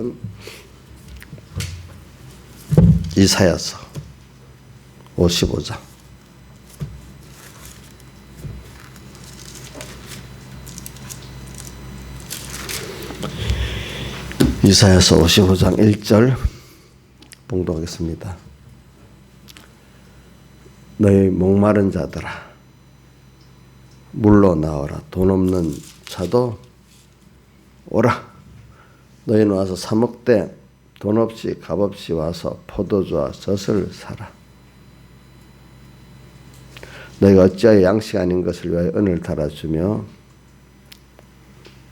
말씀은 이사야서 55장. 이사야서 55장 1절 봉독하겠습니다. 너희 목마른 자들아 물로 나오라. 돈 없는 자도 오라. 너희는 와서 사 먹되 돈 없이 값없이 와서 포도주와 젖을 사라. 너희가 어찌하여 양식 아닌 것을 위하여 은을 달아주며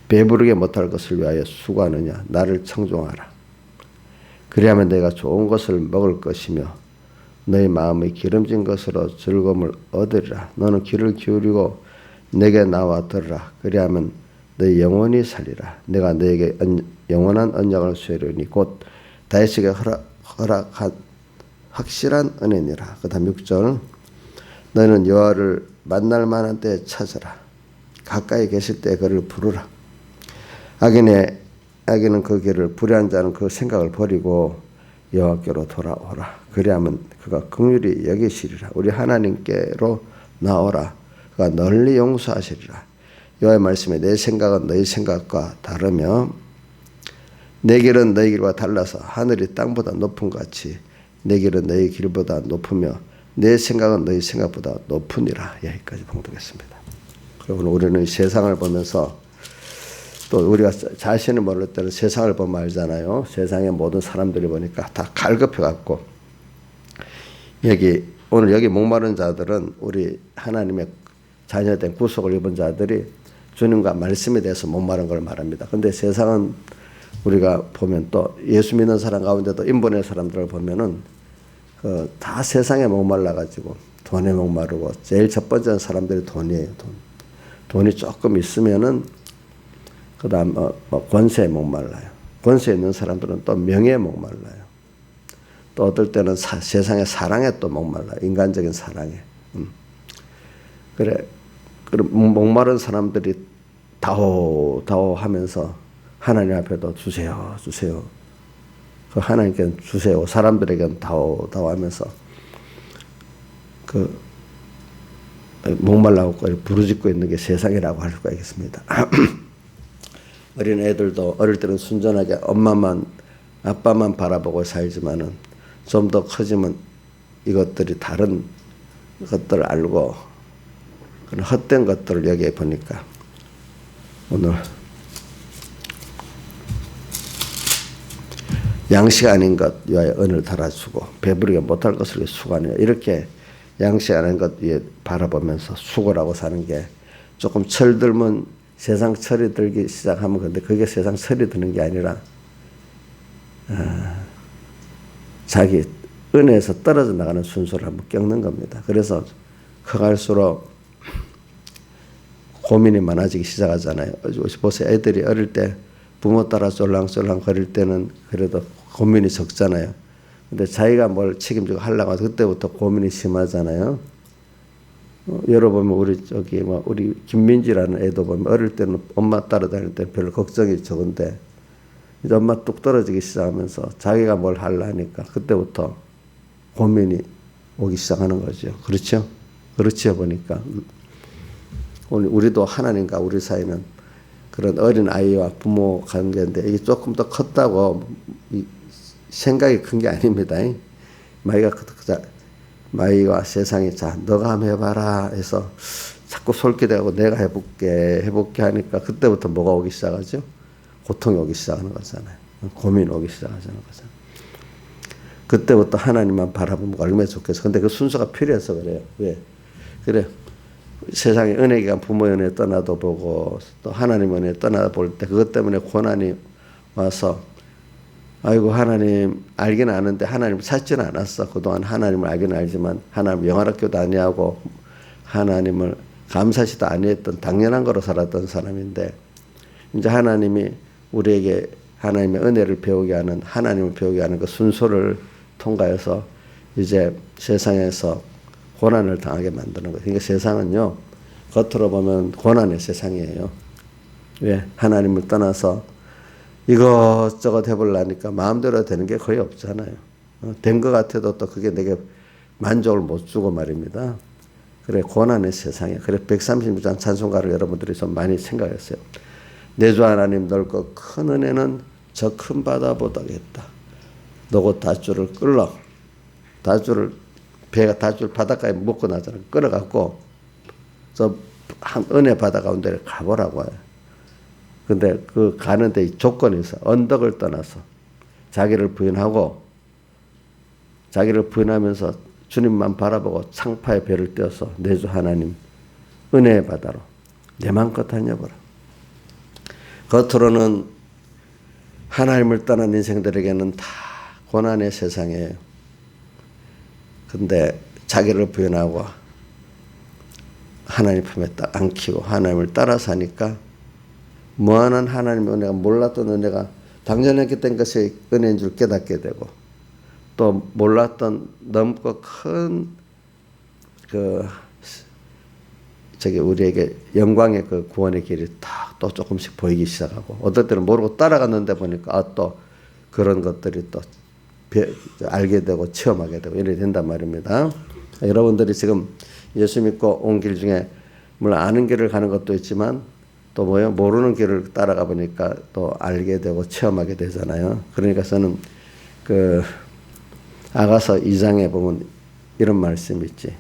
배부르게 못할 것을 위하여 수고하느냐. 나를 청종하라. 그리하면 내가 좋은 것을 먹을 것이며 너희 마음의 기름진 것으로 즐거움을 얻으리라. 너는 귀를 기울이고 내게 나와 들으라. 그리하면 너희 영원히 살리라. 내가 너에게 영원한 언약을 수혜리니 곧 다윗에게 허락한 확실한 은혜니라. 그 다음 6절 너희는 여호와를 만날 만한 때에 찾으라. 가까이 계실 때 그를 부르라. 악인은 그 길을 불의한 자는 그 생각을 버리고 여호와께로 돌아오라. 그리하면 그가 긍휼히 여기시리라. 우리 하나님께로 나오라. 그가 널리 용서하시리라. 여호와의 말씀에 내 생각은 너희 생각과 다르며 내 길은 너희 길과 달라서 하늘이 땅보다 높은 것 같이 내 길은 너희 길보다 높으며 내 생각은 너희 생각보다 높으니라. 여기까지 봉독했습니다. 그리고 우리는 세상을 보면서 또 우리가 자신을 모를 때는 세상을 보면 알잖아요. 세상의 모든 사람들이 보니까 다 갈급해갖고 오늘 여기 목마른 자들은 우리 하나님의 자녀된 구속을 입은 자들이 주님과 말씀에 대해서 목마른 걸 말합니다. 근데 세상은 우리가 보면 또 예수 믿는 사람 가운데도 인본의 사람들을 보면은 다 세상에 목말라가지고 돈에 목마르고 제일 첫 번째는 사람들이 돈이에요. 돈이 조금 있으면은 그 다음 권세에 목말라요. 권세에 있는 사람들은 또 명예에 목말라요. 또 어떨 때는 세상의 사랑에 또 목말라요. 인간적인 사랑에. 그래 목마른 사람들이 다호 하면서 하나님 앞에도 주세요. 그 하나님께는 주세요. 사람들에게는 다호 하면서 그 목말라고 부르짖고 있는 게 세상이라고 할 수가 있겠습니다. 어린 애들도 어릴 때는 순전하게 엄마만 아빠만 바라보고 살지만은 좀 더 커지면 이것들이 다른 것들을 알고 그런 헛된 것들을 여기에 보니까 오늘 양식 아닌 것 위하여 은을 달아주고 배부르게 못할 것을 위해 수고하느냐. 이렇게 양식 아닌 것 위에 바라보면서 수고라고 사는 게 조금 철들면 세상 철이 들기 시작하면 근데 그게 세상 철이 드는 게 아니라 자기 은혜에서 떨어져 나가는 순서를 한번 겪는 겁니다. 그래서 커갈수록 고민이 많아지기 시작하잖아요. 보세요. 애들이 어릴 때 부모 따라 쫄랑쫄랑 거릴 때는 그래도 고민이 적잖아요. 근데 자기가 뭘 책임지고 하려고 해서 그때부터 고민이 심하잖아요. 여러분 우리 김민지라는 애도 보면 어릴 때는 엄마 따라다닐 때 별로 걱정이 적은데 이제 엄마 뚝 떨어지기 시작하면서 자기가 뭘 하려니까 그때부터 고민이 오기 시작하는 거죠. 그렇죠? 그렇죠 보니까 우리도 하나님과 우리 사이는 그런 어린 아이와 부모 관계인데 이게 조금 더 컸다고 생각이 큰 게 아닙니다. 마이와 세상이 자 너가 한번 해봐라 해서 자꾸 솔깃해하고 내가 해볼게 하니까 그때부터 뭐가 오기 시작하죠? 고통이 오기 시작하는 거잖아요. 고민이 오기 시작하는 거잖아요. 그때부터 하나님만 바라보면 얼마나 좋겠어. 근데 그 순서가 필요해서 그래요. 왜? 그래 세상의 은혜가 부모의 은혜 떠나도 보고 또 하나님 은혜 떠나 볼 때 그것 때문에 고난이 와서 아이고 하나님 알긴 아는데 하나님 찾지는 않았어. 그동안 하나님을 알긴 알지만 하나님 영화학교도 아니하고 하나님을 감사시도 아니했던 당연한 거로 살았던 사람인데 이제 하나님이 우리에게 하나님의 은혜를 배우게 하는 하나님을 배우게 하는 그 순서를 통과해서 이제 세상에서 고난을 당하게 만드는 거예요. 그러니까 세상은요 겉으로 보면 고난의 세상이에요. 왜? 하나님을 떠나서 이것저것 해보려니까 마음대로 되는 게 거의 없잖아요. 된 것 같아도 또 그게 내게 만족을 못 주고 말입니다. 그래, 고난의 세상에. 그래, 136장 찬송가를 여러분들이 좀 많이 생각했어요. 내 주 하나님 넓고 큰 은혜는 저 큰 바다보다겠다. 너고 닷줄을 끌러. 배가 닷줄 바닷가에 묶고 나잖아. 끌어갖고 저 한 은혜 바다 가운데 가보라고 해요. 근데 그 가는데 조건이 있어. 언덕을 떠나서 자기를 부인하면서 주님만 바라보고 창파의 배를 떼어서 내 주 하나님 은혜의 바다로 내 맘껏 다녀보라. 겉으로는 하나님을 떠난 인생들에게는 다 고난의 세상이에요. 근데 자기를 부인하고 하나님 품에 딱 안기고 하나님을 따라 사니까 무한한 하나님의 은혜가, 몰랐던 은혜가 당연했던 것이 은혜인 줄 깨닫게 되고, 또 몰랐던 넓고 큰 우리에게 영광의 그 구원의 길이 딱 또 조금씩 보이기 시작하고, 어떨 때는 모르고 따라갔는데 보니까 또 그런 것들이 또 알게 되고 체험하게 되고 이렇게 된단 말입니다. 여러분들이 지금 예수 믿고 온 길 중에 물론 아는 길을 가는 것도 있지만 또 모르는 길을 따라가 보니까 또 알게 되고 체험하게 되잖아요. 그러니까 저는 아가서 2장에 보면 이런 말씀이 있지.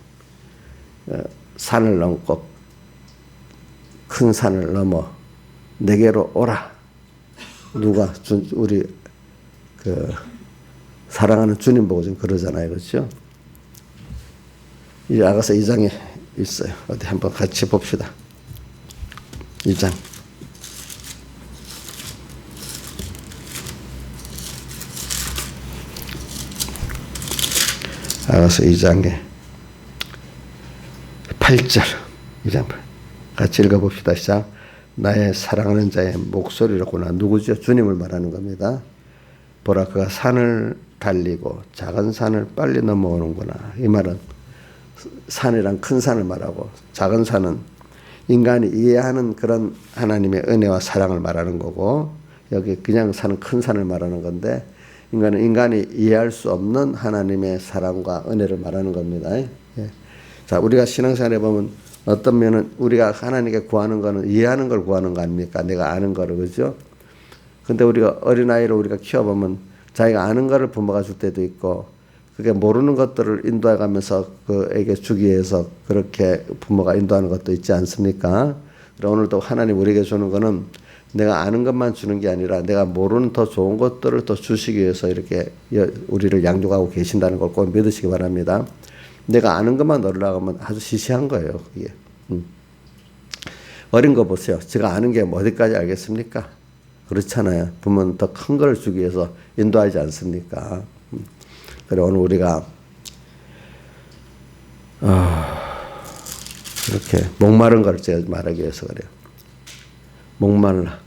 산을 넘고 큰 산을 넘어 내게로 오라. 누가 우리 사랑하는 주님 보고 좀 그러잖아요. 그렇죠? 이 아가서 2장에 있어요. 어디 한번 같이 봅시다. 2장. 아가서 2장에 8절. 2장 8. 같이 읽어봅시다. 시작. 나의 사랑하는 자의 목소리로구나. 누구죠? 주님을 말하는 겁니다. 보라, 그가 산을 달리고 작은 산을 빨리 넘어오는구나. 이 말은 산이란 큰 산을 말하고, 작은 산은 인간이 이해하는 그런 하나님의 은혜와 사랑을 말하는 거고, 여기 그냥 사는 큰 산을 말하는 건데, 인간은 인간이 이해할 수 없는 하나님의 사랑과 은혜를 말하는 겁니다. 예. 자, 우리가 신앙생활에 보면 어떤 면은 우리가 하나님께 구하는 거는 이해하는 걸 구하는 거 아닙니까? 내가 아는 거를, 그죠? 근데 우리가 어린아이를 우리가 키워보면 자기가 아는 거를 부모가 줄 때도 있고, 그게 모르는 것들을 인도해 가면서 그에게 주기 위해서 그렇게 부모가 인도하는 것도 있지 않습니까? 오늘도 하나님 우리에게 주는 거는 내가 아는 것만 주는 게 아니라 내가 모르는 더 좋은 것들을 더 주시기 위해서 이렇게 우리를 양육하고 계신다는 걸 꼭 믿으시기 바랍니다. 내가 아는 것만 넣으려고 하면 아주 시시한 거예요, 그게. 어린 거 보세요. 제가 아는 게 어디까지 알겠습니까? 그렇잖아요. 부모는 더 큰 걸 주기 위해서 인도하지 않습니까? 그래, 오늘 우리가 이렇게 목마른 걸 제가 말하기 위해서 그래요. 목말라.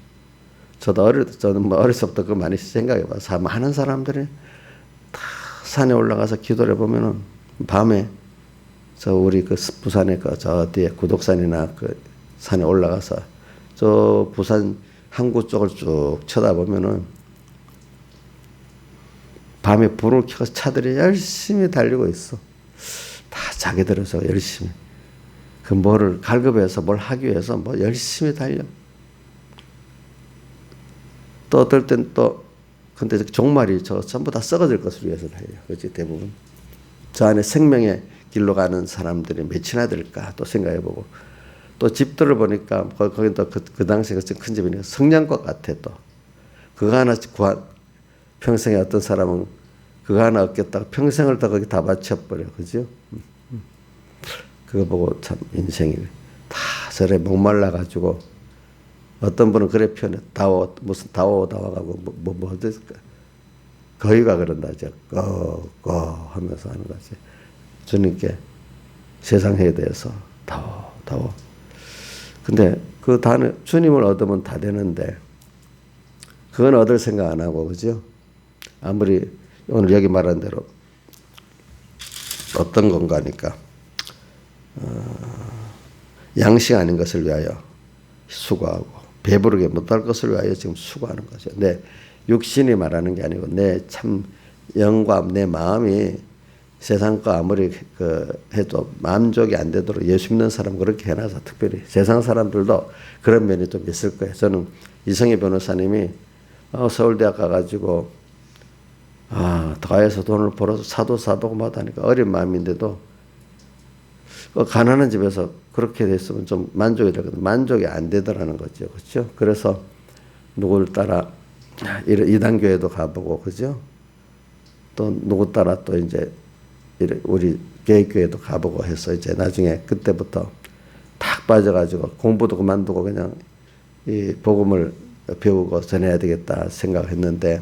저는 뭐 어려서부터 그 많이 생각해봐서, 많은 사람들이 다 산에 올라가서 기도를 해보면은 밤에 우리 부산에 저 어디에 구독산이나 산에 올라가서 저 부산 항구 쪽을 쭉 쳐다보면은 밤에 불을 켜서 차들이 열심히 달리고 있어. 다 자기들에서 열심히 뭐를 갈급해서 뭘 하기 위해서 열심히 달려. 또 어떨 땐 근데 종말이 전부 다 썩어질 것을 위해서 달려. 그렇지, 대부분. 저 안에 생명의 길로 가는 사람들이 몇이나 될까 또 생각해보고, 또 집들을 보니까 거긴 또 그 당시에 큰 집이니까 성냥꽃 같아. 또 그거 하나 평생에 어떤 사람은 그거 하나 얻겠다고 평생을 다 거기 다 바쳐버려. 그죠? 그거 보고 참 인생이 다 저래 목말라가지고, 어떤 분은 그래 표현해. 무슨 다와가고 거기가 그런다죠. 꺼 하면서 하는 거지. 주님께 세상에 대해서 다워. 근데 그 단어 주님을 얻으면 다 되는데 그건 얻을 생각 안 하고, 그죠? 아무리 오늘 여기 말한 대로 어떤 건가니까 양식 아닌 것을 위하여 수고하고 배부르게 못할 것을 위하여 지금 수고하는 거죠. 내 육신이 말하는 게 아니고 내 참 영과 내 마음이 세상 거 아무리 해도 만족이 안 되도록 예수 믿는 사람 그렇게 해놔서 특별히 세상 사람들도 그런 면이 좀 있을 거예요. 저는 이성희 변호사님이 서울대학 가가지고 더해서 돈을 벌어서 사도고 뭐하다니까 어린 마음인데도 가난한 집에서 그렇게 됐으면 좀 만족이 되거든. 만족이 안 되더라는 거죠. 그렇죠? 그래서 누구를 따라 이단교회도 가보고, 그죠? 또 누구 따라 또 이제 우리 개혁교회도 가보고 해서 이제 나중에 그때부터 탁 빠져가지고 공부도 그만두고 그냥 이 복음을 배우고 전해야 되겠다 생각했는데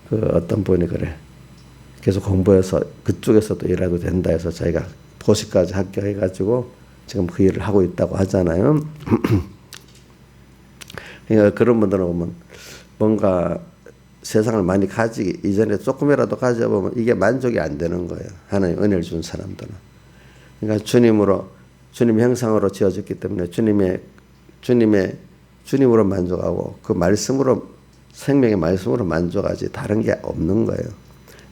그 어떤 분이 그래. 계속 공부해서 그쪽에서도 일하도 된다 해서 자기가 고시까지 합격해가지고 지금 그 일을 하고 있다고 하잖아요. 그러니까 그런 분들은 보면 뭔가 세상을 많이 가지기 이전에 조금이라도 가져보면 이게 만족이 안 되는 거예요. 하나님 은혜를 준 사람들은. 그러니까 주님 형상으로 지어졌기 때문에 주님으로 만족하고 그 말씀으로 생명의 말씀으로 만족하지 다른 게 없는 거예요.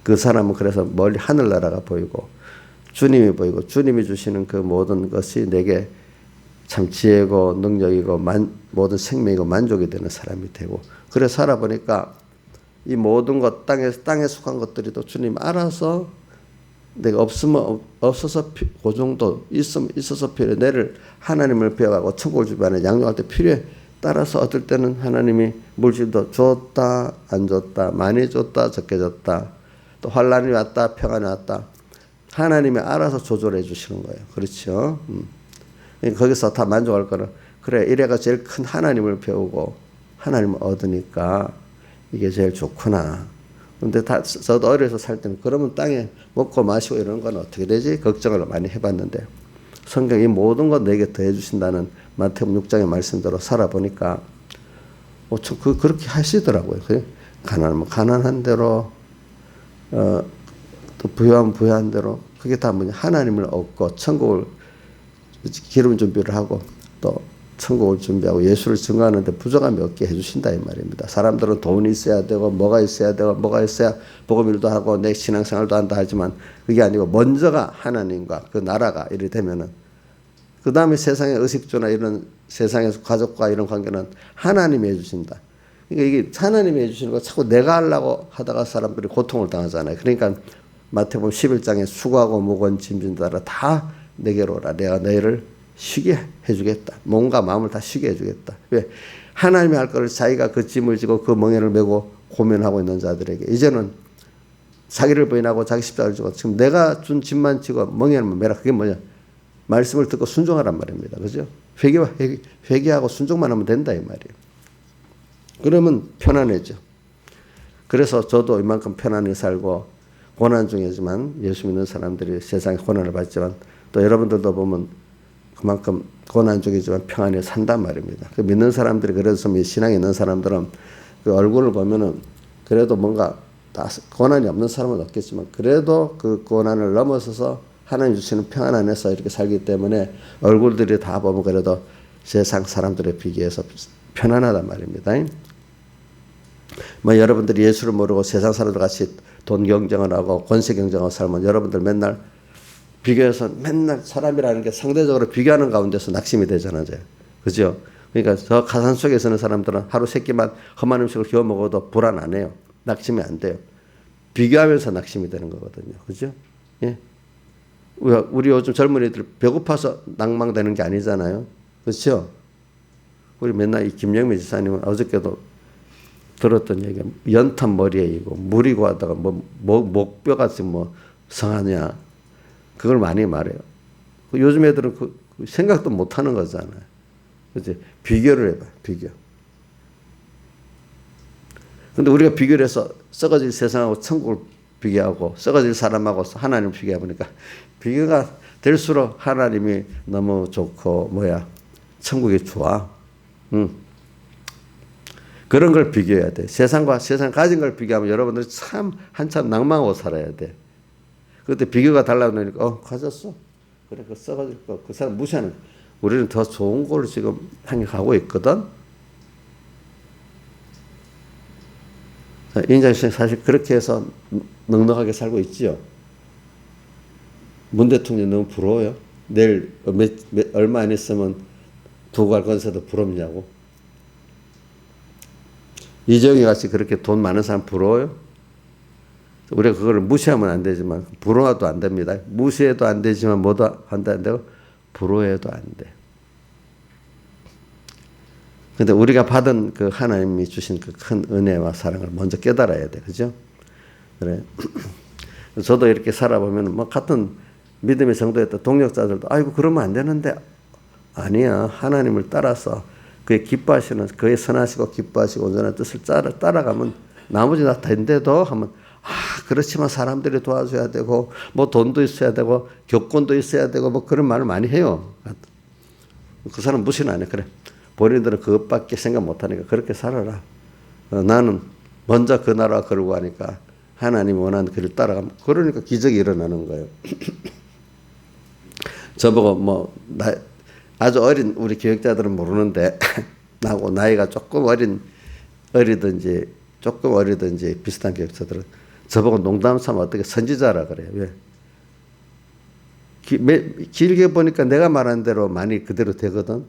그 사람은 그래서 멀리 하늘나라가 보이고 주님이 보이고 주님이 주시는 그 모든 것이 내게 참 지혜고 능력이고 모든 생명이고 만족이 되는 사람이 되고 그래 살아보니까 이 모든 것 땅에 속한 것들이 또 주님 알아서 내가 없어서 그 정도 있어서 필요해 내를 하나님을 배워가고 천국을 주변에 양육할 때 필요해 따라서 어떨 때는 하나님이 물질도 줬다 안 줬다 많이 줬다 적게 줬다 또 환란이 왔다 평안이 왔다 하나님이 알아서 조절해 주시는 거예요. 그렇죠? 거기서 다 만족할 거는 그래 이래가 제일 큰 하나님을 배우고 하나님을 얻으니까 이게 제일 좋구나. 근데 저도 어려서 살 때는 그러면 땅에 먹고 마시고 이런 건 어떻게 되지? 걱정을 많이 해봤는데 성경이 모든 것 내게 더해 주신다는 마태복음 6장의 말씀대로 살아보니까 그렇게 하시더라고요. 가난한 대로 또 부유한 대로 그게 다 뭐냐 하나님을 얻고 천국을 기름 준비를 하고 또 천국을 준비하고 예수를 증거하는데 부족함이 없게 해주신다 이 말입니다. 사람들은 돈이 있어야 되고 뭐가 있어야 복음일도 하고 내 신앙생활도 한다 하지만 그게 아니고 먼저가 하나님과 그 나라가 이래 되면은 그 다음에 세상의 의식주나 이런 세상에서 가족과 이런 관계는 하나님이 해주신다. 그러니까 이게 하나님이 해주시는 거 자꾸 내가 하려고 하다가 사람들이 고통을 당하잖아요. 그러니까 마태복음 11장에 수고하고 무거운 짐진 자라 다 내게로 오라. 내가 너희를 쉬게 해주겠다. 몸과 마음을 다 쉬게 해주겠다. 왜? 하나님이 할 것을 자기가 그 짐을 지고 그 멍에를 메고 고민하고 있는 자들에게 이제는 자기를 부인하고 자기 십자가를 지고 지금 내가 준 짐만 지고 멍에를 메라. 그게 뭐냐? 말씀을 듣고 순종하란 말입니다. 그죠? 회개하고 순종만 하면 된다 이 말이에요. 그러면 편안해져. 그래서 저도 이만큼 편안히 살고 고난 중이지만 예수 믿는 사람들이 세상에 고난을 받지만 또 여러분들도 보면 그만큼 고난 중이지만 평안히 산단 말입니다. 그 믿는 사람들이 그래서 신앙이 있는 사람들은 그 얼굴을 보면은 그래도 뭔가 다 고난이 없는 사람은 없겠지만 그래도 그 고난을 넘어서서 하나님 주시는 평안 안에서 이렇게 살기 때문에 얼굴들이 다 보면 그래도 세상 사람들에 비교해서 편안하단 말입니다. 뭐 여러분들이 예수를 모르고 세상 사람들 같이 돈 경쟁을 하고 권세 경쟁을 살면 여러분들 맨날 비교해서 맨날 사람이라는 게 상대적으로 비교하는 가운데서 낙심이 되잖아요. 그죠? 그러니까 저 가산 속에 서는 사람들은 하루 세 끼만 험한 음식을 기어 먹어도 불안 안 해요. 낙심이 안 돼요. 비교하면서 낙심이 되는 거거든요. 그죠? 예. 우리 요즘 젊은이들 배고파서 낭망되는 게 아니잖아요. 그렇죠? 우리 맨날 이 김영미 지사님은 어저께도 들었던 얘기가 연탄 머리에 이고 무리고 하다가 목뼈같이 성하냐 그걸 많이 말해요. 요즘 애들은 그 생각도 못 하는 거잖아요. 그치? 비교를 해봐, 비교. 근데 우리가 비교를 해서 썩어질 세상하고 천국을 비교하고 썩어질 사람하고 하나님을 비교해보니까 비교가 될수록 하나님이 너무 좋고 천국이 좋아. 그런 걸 비교해야 돼. 세상과 세상 가진 걸 비교하면 여러분들이 참 한참 낭망하고 살아야 돼. 그때 비교가 달라고 그러니까 가졌어. 그래 그 썩어질 거 그 사람 무시하는 우리는 더 좋은 걸 지금 향해 가고 있거든. 인자님 사실 그렇게 해서 넉넉하게 살고 있지요. 문 대통령 너무 부러워요. 내일 얼마 안 있으면 두고 갈 건세도 부럽냐고. 이정희 같이 그렇게 돈 많은 사람 부러워요? 우리가 그거를 무시하면 안 되지만 부러워도 안 됩니다. 무시해도 안 되지만 뭐도 안 되고 부러워해도 안 돼. 근데 우리가 받은 그 하나님이 주신 그 큰 은혜와 사랑을 먼저 깨달아야 돼. 그죠? 그래. 저도 이렇게 살아보면 뭐 같은 믿음의 정도였던 동력자들도 아이고 그러면 안 되는데 아니야. 하나님을 따라서 그의 기뻐하시는 그의 선하시고 기뻐하시고 온전한 뜻을 따라가면 나머지 다 된대도 하면 그렇지만 사람들이 도와줘야 되고 뭐 돈도 있어야 되고 교권도 있어야 되고 뭐 그런 말을 많이 해요. 그 사람 무시는 안 해. 그래. 본인들은 그것밖에 생각 못하니까 그렇게 살아라. 나는 먼저 그 나라 걸고 가니까 하나님이 원하는 길을 따라가면 그러니까 기적이 일어나는 거예요. 저보고 아주 어린 우리 교육자들은 모르는데 나하고 나이가 조금 어리든지 비슷한 교육자들은 저보고 농담 삼아 어떻게 선지자라 그래요. 왜? 길게 보니까 내가 말한 대로 많이 그대로 되거든.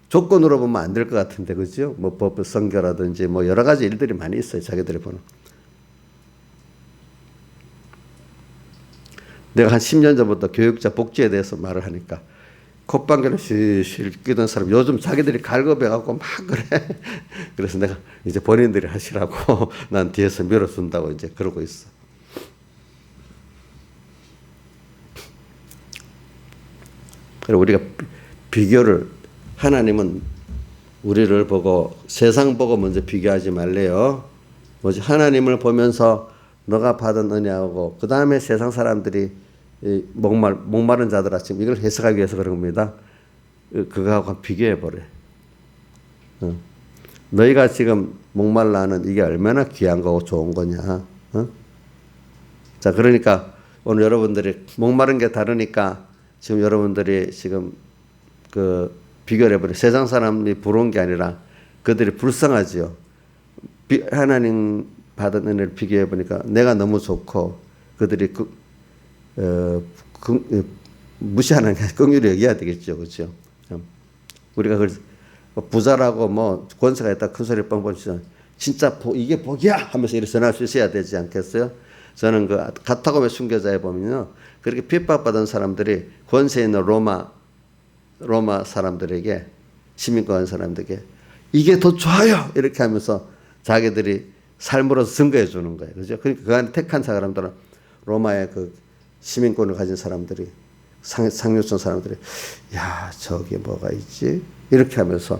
조건으로 보면 안 될 것 같은데, 그죠? 뭐 법 선교라든지 뭐 여러 가지 일들이 많이 있어요. 자기들이 보는. 내가 한 10년 전부터 교육자 복지에 대해서 말을 하니까 콧방귀를 실실 끼던 사람 요즘 자기들이 갈급해갖고 막 그래. 그래서 내가 이제 본인들이 하시라고 난 뒤에서 밀어준다고 이제 그러고 있어. 그리고 우리가 비교를 하나님은 우리를 보고 세상 보고 먼저 비교하지 말래요. 뭐지? 하나님을 보면서 너가 받은 은혜하고 그 다음에 세상 사람들이 목마른 자들 아침 이걸 해석하기 위해서 그런 겁니다. 그거하고 비교해 보래. 너희가 지금 목말라 하는 이게 얼마나 귀한 거고 좋은 거냐. 자, 그러니까 오늘 여러분들이 목마른 게 다르니까 지금 여러분들이 지금 비교를 해버려. 세상 사람이 부러운 게 아니라 그들이 불쌍하지요. 하나님 받은 은혜를 비교해 보니까 내가 너무 좋고 그들이 무시하는 게 긍휼히 여겨야 되겠죠. 그렇죠? 우리가 부자라고 뭐 권세가 있다 큰 소리 뻥뻥 치잖아요. 진짜 이게 복이야 하면서 이렇게 전할 수 있어야 되지 않겠어요? 저는 그 가타고메 순교자에 보면요. 그렇게 핍박받은 사람들이 권세 있는 로마 사람들에게 시민권 사람들에게 이게 더 좋아요 이렇게 하면서 자기들이 삶으로서 증거해 주는 거예요. 그죠? 그러니까 그 안에 택한 사람들은 로마의 그 시민권을 가진 사람들이 상류층 사람들이 야 저게 뭐가 있지? 이렇게 하면서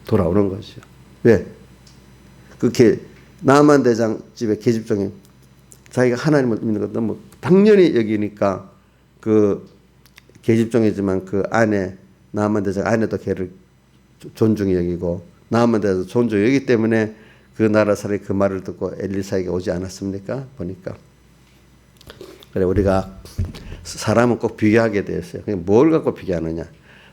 돌아오는 거죠. 왜? 그렇게 나만 대장 집에 계집종이 자기가 하나님을 믿는 것 너무 당연히 여기니까 그 계집종이지만 그 아내 나만 대장 아내도 걔를 존중히 여기고 나만 대장 존중히 여기기 때문에 그 나라 사람이 그 말을 듣고 엘리사에게 오지 않았습니까? 보니까. 그래 우리가 사람은 꼭 비교하게 되어 있어요. 뭘 갖고 비교하느냐.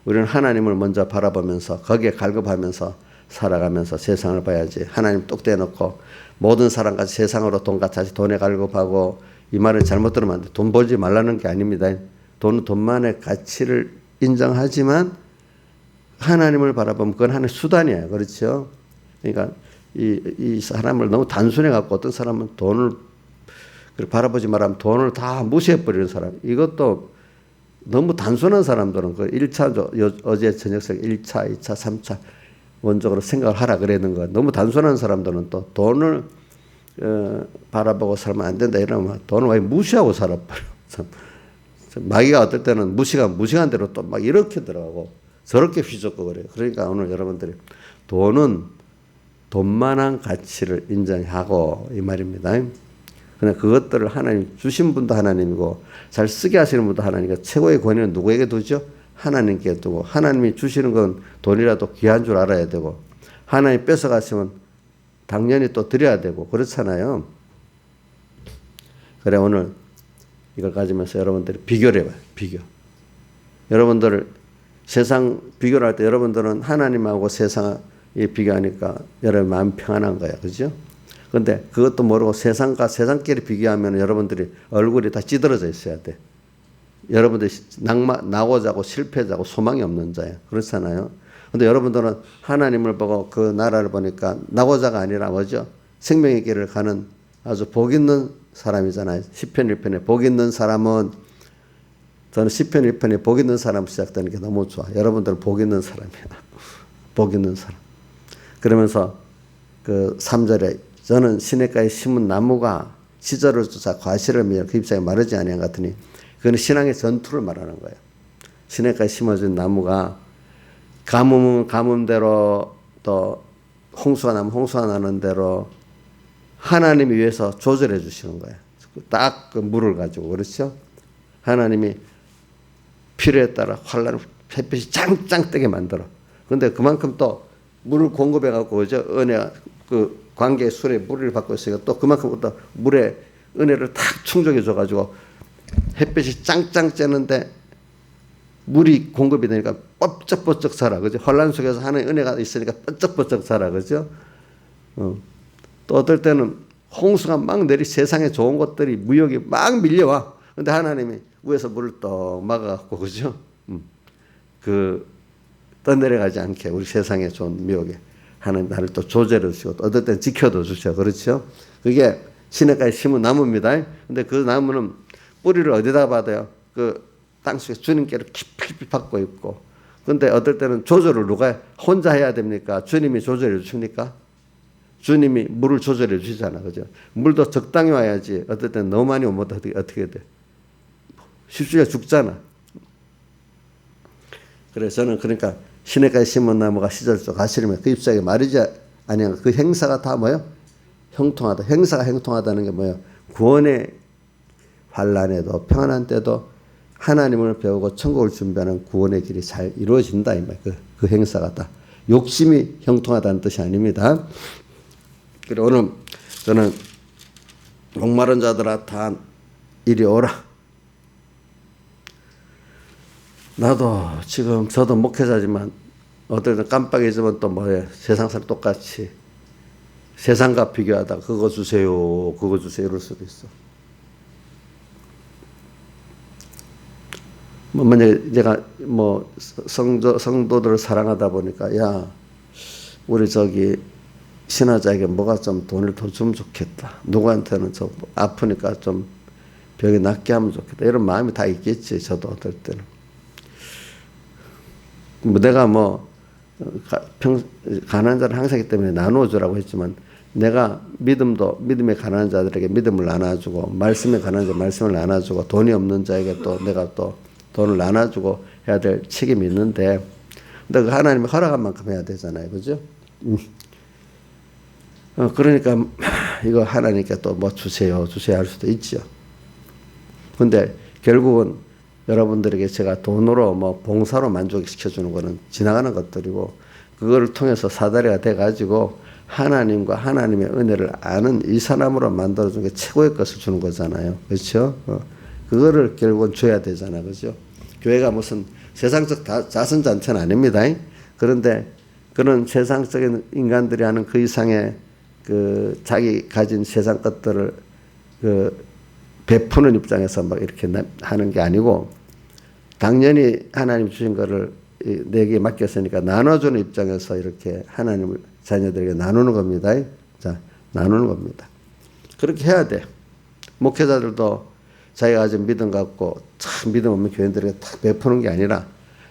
우리는 하나님을 먼저 바라보면서 거기에 갈급하면서 살아가면서 세상을 봐야지. 하나님 똑 떼놓고 모든 사람같이 세상으로 돈같이 돈에 갈급하고 이 말은 잘못 들으면 안 돼. 돈 벌지 말라는 게 아닙니다. 돈은 돈만의 가치를 인정하지만 하나님을 바라보면 그건 하나의 수단이에요. 그렇죠? 그러니까 이 사람을 너무 단순해 갖고 어떤 사람은 돈을 바라보지 말하면 돈을 다 무시해버리는 사람. 이것도 너무 단순한 사람들은 그 1차, 어제 저녁에 1차, 2차, 3차 원적으로 생각을 하라 그랬는 거. 너무 단순한 사람들은 또 돈을 바라보고 살면 안 된다 이러면 돈을 왜 무시하고 살아버려. 마귀가 어떨 때는 무식한 대로 또 막 이렇게 들어가고 저렇게 휘젓고 그래요. 그러니까 오늘 여러분들이 돈은 돈만한 가치를 인정하고 이 말입니다. 그냥 그것들을 하나님 주신 분도 하나님이고 잘 쓰게 하시는 분도 하나님이고 최고의 권위는 누구에게 두죠? 하나님께 두고 하나님이 주시는 건 돈이라도 귀한 줄 알아야 되고 하나님 뺏어가시면 당연히 또 드려야 되고 그렇잖아요. 그래 오늘 이걸 가지면서 여러분들이 비교를 해봐요. 비교. 여러분들 세상 비교를 할 때 여러분들은 하나님하고 세상을 비교하니까 여러분 마음 평안한 거야. 그죠? 근데 그것도 모르고 세상과 세상끼리 비교하면 여러분들이 얼굴이 다 찌들어져 있어야 돼. 여러분들이 나고자고 실패자고 소망이 없는 자예요. 그렇잖아요. 근데 여러분들은 하나님을 보고 그 나라를 보니까 나고자가 아니라 뭐죠? 생명의 길을 가는 아주 복 있는 사람이잖아요. 시편 1편에 복 있는 사람은, 저는 시편 1편에 복 있는 사람 시작되는 게 너무 좋아. 여러분들은 복 있는 사람이야. 복 있는 사람. 그러면서 그 3절에 저는 시냇가에 심은 나무가 시절을 쫓아 과실을 맺어 그 잎사귀 마르지 아니한 같으니, 그건 신앙의 전투를 말하는 거예요. 시냇가에 심어진 나무가 가뭄은 가뭄대로, 또 홍수가 나면 홍수가 나는 대로 하나님이 위해서 조절해 주시는 거예요. 딱 그 물을 가지고. 그렇죠? 하나님이 필요에 따라 환란을 햇빛이 짱짱 뜨게 만들어. 그런데 그만큼 또 물을 공급해 갖고, 그죠? 은혜가 그 관계의 수레에 물을 받고 있으니까 또 그만큼 또 물에 은혜를 탁 충족해 줘 가지고 햇빛이 짱짱 쬐는데 물이 공급이 되니까 뻗쩍뻗쩍 살아. 그죠? 혼란 속에서 하나님의 은혜가 있으니까 뻗쩍뻗쩍 살아. 그죠? 또 어떨 때는 홍수가 막 세상에 좋은 것들이 무역이 막 밀려와. 근데 하나님이 위에서 물을 떡 막아갖고, 그죠? 떠내려가지 않게 우리 세상에 좋은 미역에 하나님 나를 또 조절해 주시고, 또 어떨 때는 지켜도 주셔. 그렇죠? 그게 시냇가에 심은 나무입니다. 근데 그 나무는 뿌리를 어디다 받아요? 그 땅속에 주님께로 깊이 받고 있고. 근데 어떨 때는 조절을 누가 혼자 해야 됩니까? 주님이 조절해 주십니까? 주님이 물을 조절해 주시잖아. 그죠? 물도 적당히 와야지. 어떨 때는 너무 많이 오면 어떻게 돼? 쉽지가 죽잖아. 그래서 저는 그러니까 시냇가에 심은 나무가 시절적 가시리면 그 잎사귀 마르지 아니한 그 행사가 다 뭐예요? 형통하다. 행사가 형통하다는 게 뭐예요? 구원의 환란에도 평안한 때도 하나님을 배우고 천국을 준비하는 구원의 길이 잘 이루어진다 이 말. 그 행사가 다 욕심이 형통하다는 뜻이 아닙니다. 그리고 오늘 저는 목마른 자들아 다 이리 오라. 나도 지금 저도 목회자지만 어떨 때 깜빡 잊으면 또 뭐예요? 세상 사람 똑같이 세상과 비교하다 그거 주세요, 그거 주세요 이럴 수도 있어. 만약에 제가 성도들을 사랑하다 보니까 야 우리 저기 신화자에게 뭐가 좀 돈을 더 주면 좋겠다. 누구한테는 저 아프니까 좀 병이 낫게 하면 좋겠다. 이런 마음이 다 있겠지. 저도 어떨 때는. 내가 가난한 자를 항상 있기 때문에 나누어주라고 했지만 내가 믿음에 가난한 자들에게 믿음을 나눠주고 말씀에 가난한 자 말씀을 나눠주고 돈이 없는 자에게 또 내가 또 돈을 나눠주고 해야 될 책임이 있는데 근데 그 하나님이 허락한 만큼 해야 되잖아요. 그죠? 그러니까 이거 하나님께 또 뭐 주세요 할 수도 있죠. 근데 결국은 여러분들에게 제가 돈으로 봉사로 만족시켜주는 거는 지나가는 것들이고 그거를 통해서 사다리가 돼가지고 하나님과 하나님의 은혜를 아는 이 사람으로 만들어준 게 최고의 것을 주는 거잖아요. 그렇죠? 그거를 결국은 줘야 되잖아. 그죠? 교회가 무슨 세상적 자선잔치는 아닙니다. 그런데 그런 세상적인 인간들이 하는 그 이상의 자기 가진 세상 것들을 베푸는 입장에서 막 이렇게 하는 게 아니고 당연히 하나님 주신 거를 내게 맡겼으니까 나눠주는 입장에서 이렇게 하나님을 자녀들에게 나누는 겁니다. 자, 나누는 겁니다. 그렇게 해야 돼. 목회자들도 자기가 가진 믿음 갖고 참 믿음 없는 교인들에게 딱 베푸는 게 아니라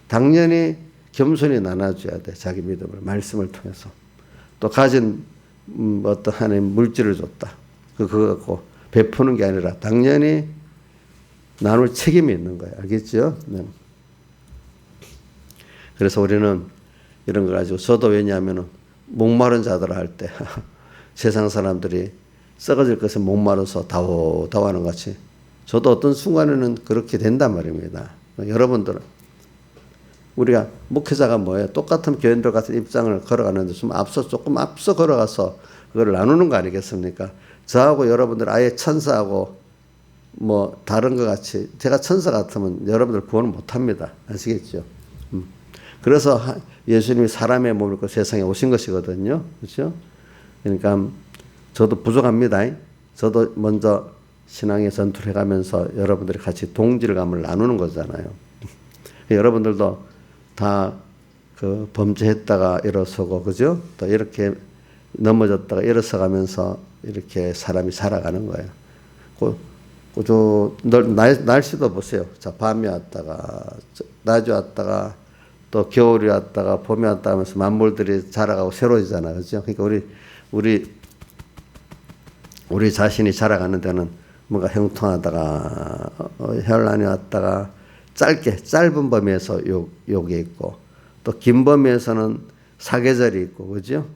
당연히 겸손히 나눠줘야 돼. 자기 믿음을 말씀을 통해서. 또 가진 어떤 하나님 물질을 줬다. 그거 갖고 베푸는 게 아니라 당연히 나눌 책임이 있는 거예요. 알겠죠? 네. 그래서 우리는 이런 거 가지고 저도 왜냐하면 목마른 자들 할 때 세상 사람들이 썩어질 것에 목마르서 다워하는 같이 저도 어떤 순간에는 그렇게 된단 말입니다. 여러분들은 우리가 목회자가 뭐예요? 똑같은 교인들 같은 입장을 걸어가는데 조금 앞서 걸어가서 그걸 나누는 거 아니겠습니까? 저하고 여러분들 아예 천사하고 다른 것 같이 제가 천사 같으면 여러분들 구원을 못 합니다. 아시겠죠? 그래서 예수님이 사람의 몸을 입고 세상에 오신 것이거든요. 그렇죠? 그러니까 저도 부족합니다. 저도 먼저 신앙의 전투를 해가면서 여러분들이 같이 동질감을 나누는 거잖아요. 여러분들도 다 그 범죄했다가 일어서고, 그죠? 또 이렇게 넘어졌다가 일어서가면서 이렇게 사람이 살아가는 거예요. 날씨도 보세요. 자, 밤이 왔다가, 낮이 왔다가, 또 겨울이 왔다가, 봄이 왔다가 하면서 만물들이 자라가고 새로워지잖아요. 그죠? 그러니까 우리 자신이 자라가는 데는 뭔가 형통하다가, 현란이 왔다가, 짧은 범위에서 욕이 있고, 또 긴 범위에서는 사계절이 있고, 그죠?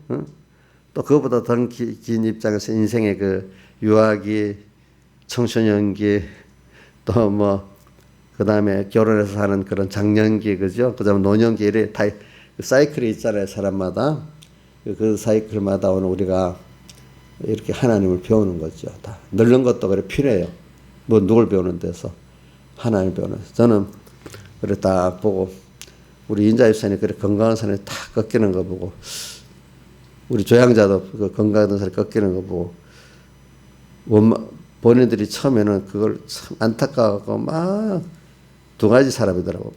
또 그거보다 더 긴 입장에서 인생의 그 유아기, 청소년기, 또 그 다음에 결혼해서 사는 그런 장년기, 그죠? 그 다음에 노년기, 이래 다 사이클이 있잖아요, 사람마다. 그 사이클마다 오늘 우리가 이렇게 하나님을 배우는 거죠. 다. 늙는 것도 그래 필요해요. 누굴 배우는 데서. 하나님을 배우는 데서. 저는 그래 딱 보고, 우리 인자 집사님 그래 건강한 사람이 다 꺾이는 거 보고, 우리 조양자도 그 건강한 사람이 꺾이는 거 보고, 본인들이 처음에는 그걸 참 안타까워하고 막 두 가지 사람이더라고.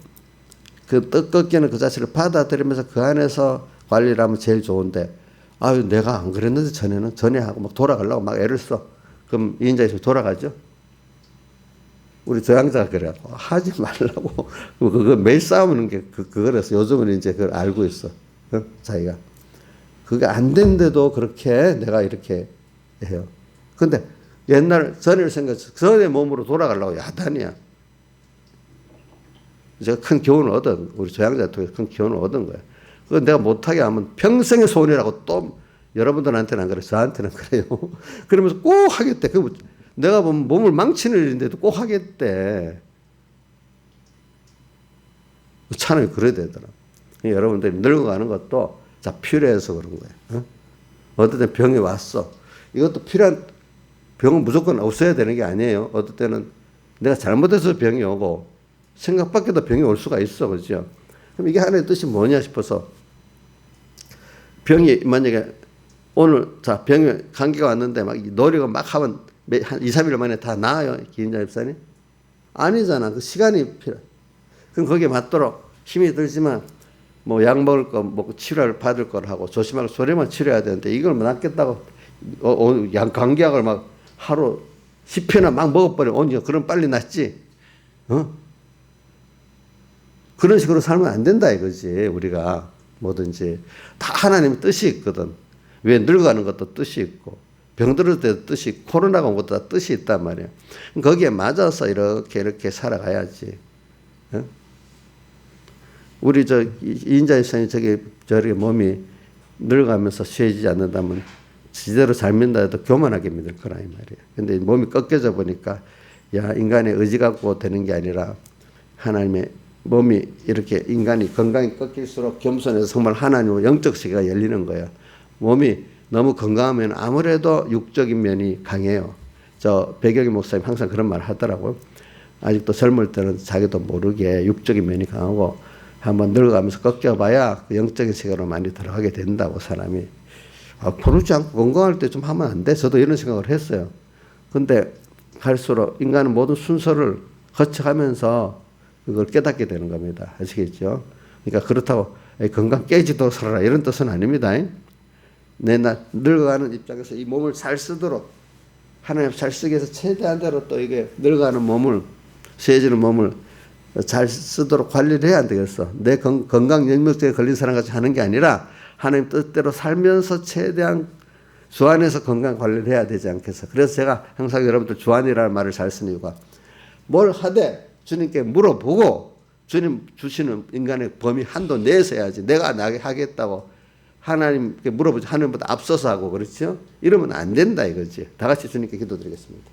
그 꺾이는 그 자체를 받아들이면서 그 안에서 관리를 하면 제일 좋은데, 아유, 내가 안 그랬는데 전에 하고 막 돌아가려고 막 애를 써. 그럼 이인자에서 돌아가죠? 우리 조양자가 그래갖고 하지 말라고. 그거 매일 싸우는 게 그거라서 요즘은 이제 그걸 알고 있어. 자기가. 그게 안 되는데도 그렇게 내가 이렇게 해요. 근데 옛날 전을 생각해서 전의 몸으로 돌아가려고 야단이야. 제가 큰 교훈을 우리 조양자 통해서 큰 교훈을 얻은 거야. 그거 내가 못하게 하면 평생의 소원이라고 또 여러분들한테는 안 그래. 저한테는 그래요. 그러면서 꼭 하겠대. 내가 보면 몸을 망치는 일인데도 꼭 하겠대. 차라리 그래야 되더라. 여러분들이 늙어가는 것도 자, 필요해서 그런 거예요. 어떨 때 병이 왔어. 이것도 병은 무조건 없어야 되는 게 아니에요. 어떨 때는 내가 잘못해서 병이 오고 생각 밖에도 병이 올 수가 있어. 그죠? 그럼 이게 하나의 뜻이 뭐냐 싶어서 병이 만약에 오늘 병이 감기가 왔는데 막 노력을 막 하면 한 2, 3일 만에 다 나아요. 기인자 집사님? 아니잖아. 그 시간이 필요해. 그럼 거기에 맞도록 힘이 들지만 약 먹을 거 먹고 치료를 받을 걸 하고 조심하고 소리만 치료해야 되는데 이걸 낫겠다고 감기약을 막 하루 10회나 막 먹어버리면 그럼 빨리 낫지. 그런 식으로 살면 안 된다 이거지. 우리가 뭐든지 다 하나님의 뜻이 있거든. 왜 늙어가는 것도 뜻이 있고 병들을 때도 뜻이 있고 코로나가 온 것도 다 뜻이 있단 말이야. 거기에 맞아서 이렇게 살아가야지. 우리 이인자 집사님 저렇게 몸이 늙어가면서 쉬어지지 않는다면 제대로 잘 믿는다 해도 교만하게 믿을 거라 이 말이야. 근데 몸이 꺾여져 보니까 인간의 의지 갖고 되는 게 아니라 하나님의 몸이 이렇게 인간이 건강이 꺾일수록 겸손해서 정말 하나님의 영적 세계가 열리는 거예요. 몸이 너무 건강하면 아무래도 육적인 면이 강해요. 백영희 목사님 항상 그런 말 하더라고요. 아직도 젊을 때는 자기도 모르게 육적인 면이 강하고 한번 늙어가면서 꺾여봐야 그 영적인 세계로 많이 들어가게 된다고 사람이. 그러지 않고 건강할 때 좀 하면 안 돼? 저도 이런 생각을 했어요. 근데 갈수록 인간은 모든 순서를 거쳐가면서 그걸 깨닫게 되는 겁니다. 아시겠죠? 그러니까 그렇다고 건강 깨지도록 살아라 이런 뜻은 아닙니다. 늙어가는 입장에서 이 몸을 잘 쓰도록 하나님 잘 쓰기 위해서 최대한 대로 또 이게 늙어가는 몸을 쇠해지는 몸을 잘 쓰도록 관리를 해야 안 되겠어. 내 건강 영역적에 걸린 사람 같이 하는 게 아니라 하나님 뜻대로 살면서 최대한 주안에서 건강 관리를 해야 되지 않겠어. 그래서 제가 항상 여러분들 주안이라는 말을 잘 쓰는 이유가 뭘 하되 주님께 물어보고 주님 주시는 인간의 범위 한도 내에서 해야지. 내가 나게 하겠다고 하나님께 물어보지 하나님보다 앞서서 하고 그렇죠? 이러면 안 된다 이거지. 다 같이 주님께 기도드리겠습니다.